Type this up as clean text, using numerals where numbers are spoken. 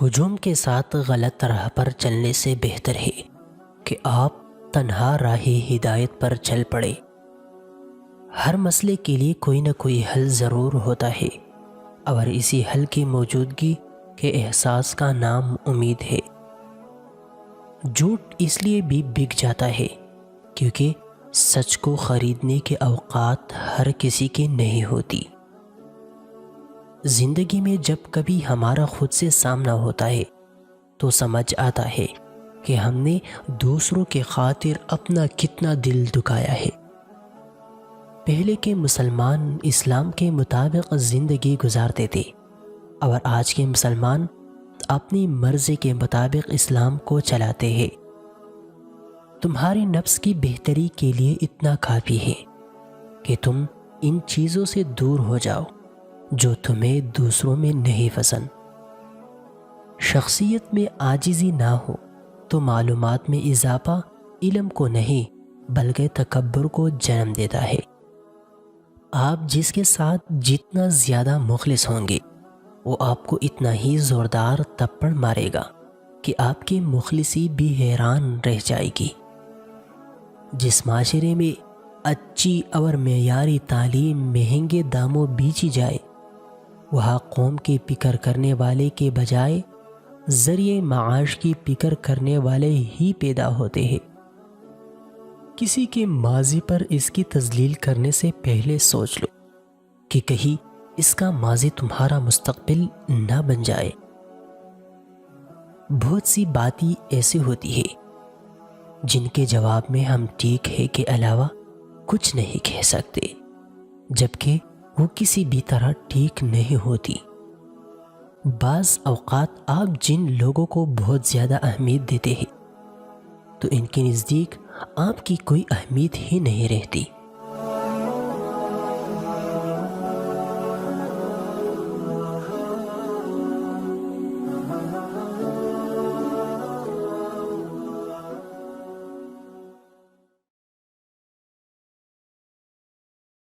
ہجوم کے ساتھ غلط راہ پر چلنے سے بہتر ہے کہ آپ تنہا راہ ہدایت پر چل پڑے۔ ہر مسئلے کے لیے کوئی نہ کوئی حل ضرور ہوتا ہے، اور اسی حل کی موجودگی کے احساس کا نام امید ہے۔ جھوٹ اس لیے بھی بک جاتا ہے کیونکہ سچ کو خریدنے کے اوقات ہر کسی کے نہیں ہوتی۔ زندگی میں جب کبھی ہمارا خود سے سامنا ہوتا ہے تو سمجھ آتا ہے کہ ہم نے دوسروں کے خاطر اپنا کتنا دل دکھایا ہے۔ پہلے کے مسلمان اسلام کے مطابق زندگی گزارتے تھے، اور آج کے مسلمان اپنی مرضی کے مطابق اسلام کو چلاتے ہیں۔ تمہاری نفس کی بہتری کے لیے اتنا کافی ہے کہ تم ان چیزوں سے دور ہو جاؤ جو تمہیں دوسروں میں نہیں پسند۔ شخصیت میں عاجزی نہ ہو تو معلومات میں اضافہ علم کو نہیں بلکہ تکبر کو جنم دیتا ہے۔ آپ جس کے ساتھ جتنا زیادہ مخلص ہوں گے وہ آپ کو اتنا ہی زوردار تپڑ مارے گا کہ آپ کی مخلصی بھی حیران رہ جائے گی۔ جس معاشرے میں اچھی اور معیاری تعلیم مہنگے داموں بیچی جائے، وہاں قوم کی فکر کرنے والے کے بجائے ذریعہ معاش کی فکر کرنے والے ہی پیدا ہوتے ہیں۔ کسی کے ماضی پر اس کی تذلیل کرنے سے پہلے سوچ لو کہ کہیں اس کا ماضی تمہارا مستقبل نہ بن جائے۔ بہت سی باتیں ایسی ہوتی ہے جن کے جواب میں ہم ٹھیک ہے کے علاوہ کچھ نہیں کہہ سکتے، جبکہ وہ کسی بھی طرح ٹھیک نہیں ہوتی۔ بعض اوقات آپ جن لوگوں کو بہت زیادہ اہمیت دیتے ہیں تو ان کے نزدیک آپ کی کوئی اہمیت ہی نہیں رہتی۔